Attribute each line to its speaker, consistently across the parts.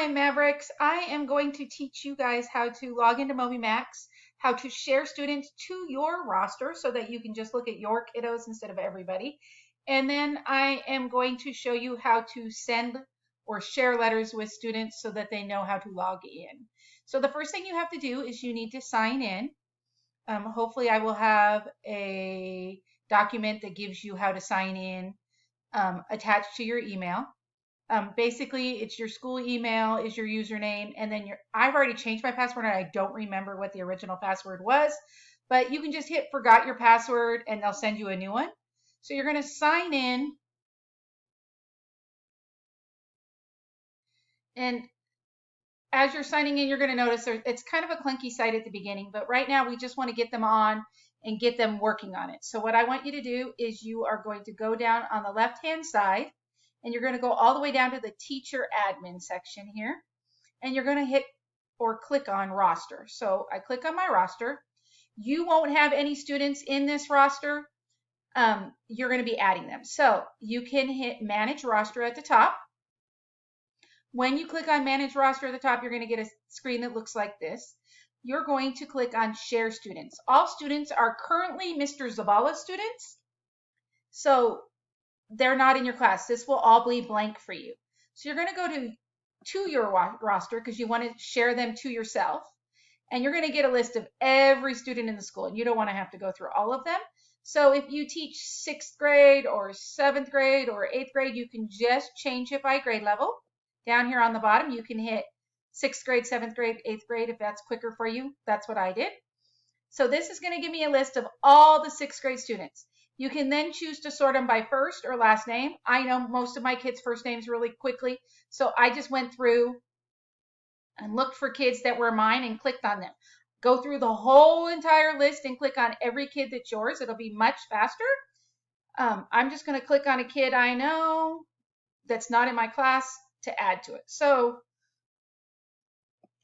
Speaker 1: Hi, Mavericks. I am going to teach you guys how to log into MobyMax, how to share students to your roster so that you can just look at your kiddos instead of everybody. And then I am going to show you how to send or share letters with students so that they know how to log in. So the first thing you have to do is you need to sign in. Hopefully I will have a document that gives you how to sign in attached to your email. Basically, it's your school email is your username, and then I've already changed my password and I don't remember what the original password was, but you can just hit forgot your password and they'll send you a new one. So you're going to sign in, and as you're signing in, you're going to notice it's kind of a clunky site at the beginning, but right now we just want to get them on and get them working on it. So what I want you to do is you are going to go down on the left-hand side, and you're going to go all the way down to the teacher admin section here, and you're going to hit or click on roster. So I click on my roster. You won't have any students in this roster. You're going to be adding them. So you can hit manage roster at the top. When you click on manage roster at the top, you're going to get a screen that looks like this. You're going to click on share students. All students are currently Mr. Zavala students. So they're not in your class. This will all be blank for you. So you're going to go to your roster because you want to share them to yourself. And you're going to get a list of every student in the school. And you don't want to have to go through all of them. So if you teach 6th grade or 7th grade or 8th grade, you can just change it by grade level. Down here on the bottom, you can hit 6th grade, 7th grade, 8th grade if that's quicker for you. That's what I did. So this is going to give me a list of all the 6th grade students. You can then choose to sort them by first or last name. I know most of my kids' first names really quickly, so I just went through and looked for kids that were mine and clicked on them. Go through the whole entire list and click on every kid that's yours. It'll be much faster. I'm just going to click on a kid I know that's not in my class to add to it. So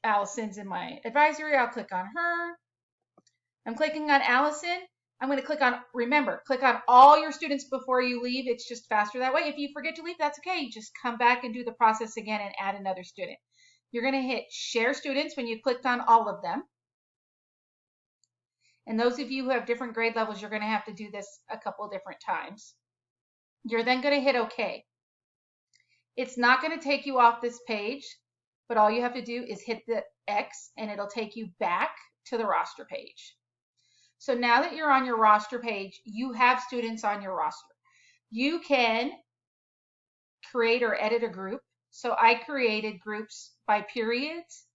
Speaker 1: Allison's in my advisory. I'll click on her. I'm clicking on Allison. I'm going to click on, remember, click on all your students before you leave. It's just faster that way. If you forget to leave, that's okay. You just come back and do the process again and add another student. You're going to hit share students when you clicked on all of them. And those of you who have different grade levels, you're going to have to do this a couple different times. You're then going to hit OK. It's not going to take you off this page, but all you have to do is hit the X and it'll take you back to the roster page. So now that you're on your roster page, you have students on your roster. You can create or edit a group. So I created groups by periods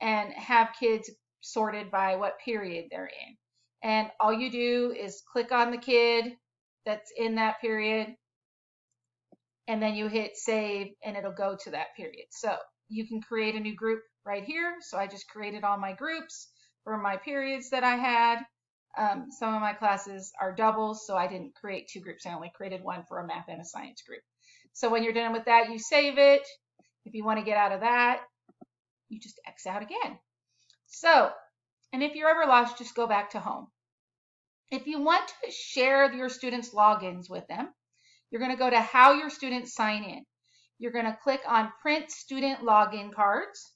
Speaker 1: and have kids sorted by what period they're in. And all you do is click on the kid that's in that period, and then you hit save and it'll go to that period. So you can create a new group right here. So I just created all my groups for my periods that I had. Some of my classes are doubles, so I didn't create 2 groups. I only created one for a math and a science group. So when you're done with that, you save it. If you want to get out of that, you just X out again. So, and if you're ever lost, just go back to home. If you want to share your students' logins with them, you're going to go to how your students sign in. You're going to click on print student login cards.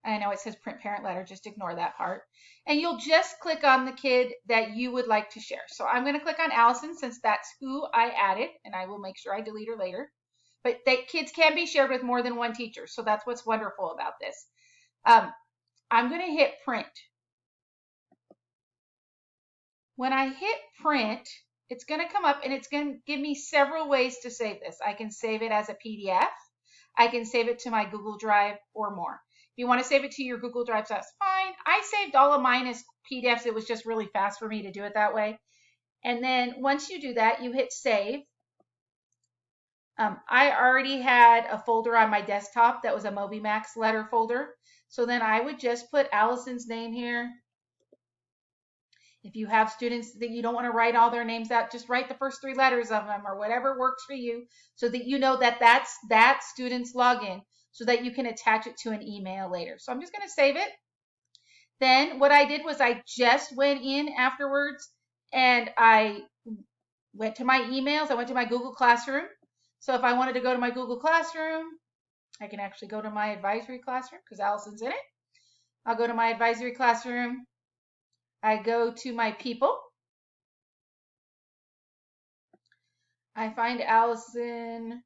Speaker 1: I know it says print parent letter, just ignore that part. And you'll just click on the kid that you would like to share. So I'm going to click on Allison since that's who I added, and I will make sure I delete her later. But kids can be shared with more than one teacher, so that's what's wonderful about this. I'm going to hit print. When I hit print, it's going to come up and it's going to give me several ways to save this. I can save it as a PDF. I can save it to my Google Drive or more. If you want to save it to your Google Drive, that's fine. I saved all of mine as PDFs. It was just really fast for me to do it that way. And then once you do that, you hit save. I already had a folder on my desktop that was a MobyMax letter folder. So then I would just put Allison's name here. If you have students that you don't want to write all their names out, just write the first 3 letters of them or whatever works for you so that you know that that's that student's login so that you can attach it to an email later. So I'm just going to save it. Then what I did was I just went in afterwards and I went to my emails. I went to my Google Classroom. So if I wanted to go to my Google Classroom, I can actually go to my advisory classroom because Allison's in it. I'll go to my advisory classroom. I go to my people. I find Allison.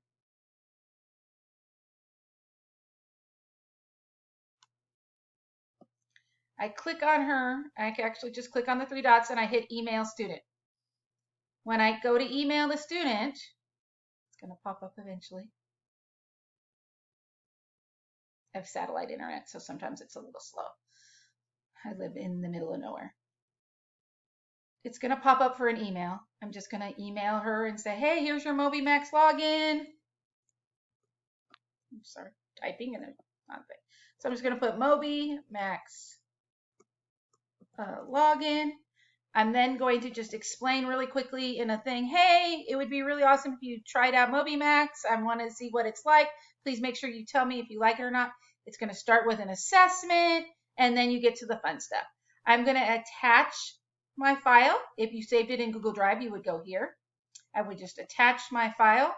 Speaker 1: I click on her. I can actually just click on the three dots and I hit email student. When I go to email the student, it's going to pop up eventually. I have satellite internet, so sometimes it's a little slow. I live in the middle of nowhere. It's going to pop up for an email. I'm just going to email her and say, hey, here's your MobyMax login. I'm sorry, typing and then not thing. So I'm just going to put MobyMax login. I'm then going to just explain really quickly in a thing, hey, it would be really awesome if you tried out MobyMax. I want to see what it's like. Please make sure you tell me if you like it or not. It's going to start with an assessment, and then you get to the fun stuff. I'm going to attach my file. If you saved it in Google Drive, you would go here. I would just attach my file.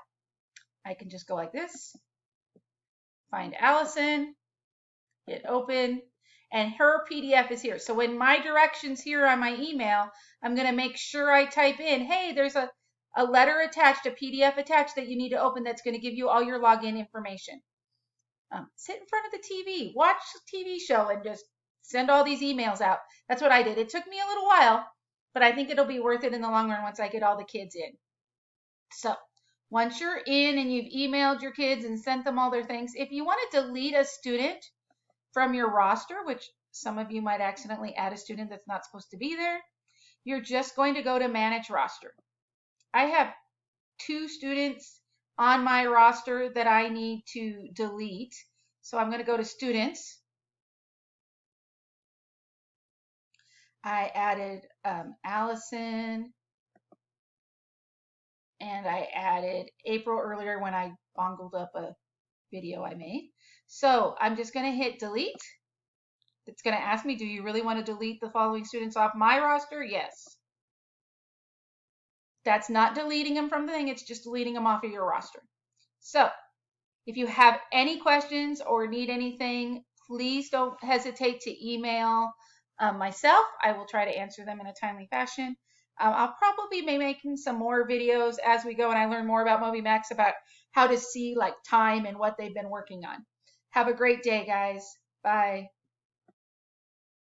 Speaker 1: I can just go like this. Find Allison, hit open, and her PDF is here. So when my directions here on my email, I'm going to make sure I type in, hey, there's a letter attached, a PDF attached that you need to open that's going to give you all your login information. Sit in front of the TV, watch a TV show, and just send all these emails out. That's what I did. It took me a little while, but I think it'll be worth it in the long run once I get all the kids in. So once you're in and you've emailed your kids and sent them all their things, if you want to delete a student from your roster, which some of you might accidentally add a student that's not supposed to be there, you're just going to go to Manage Roster. I have 2 students on my roster that I need to delete. So I'm going to go to Students. I added Allison, and I added April earlier when I bungled up a video I made. So I'm just going to hit delete. It's going to ask me, do you really want to delete the following students off my roster? Yes. That's not deleting them from the thing. It's just deleting them off of your roster. So if you have any questions or need anything, please don't hesitate to email myself. I will try to answer them in a timely fashion. I'll probably be making some more videos as we go and I learn more about MobyMax, about how to see like time and what they've been working on. Have a great day, guys. Bye.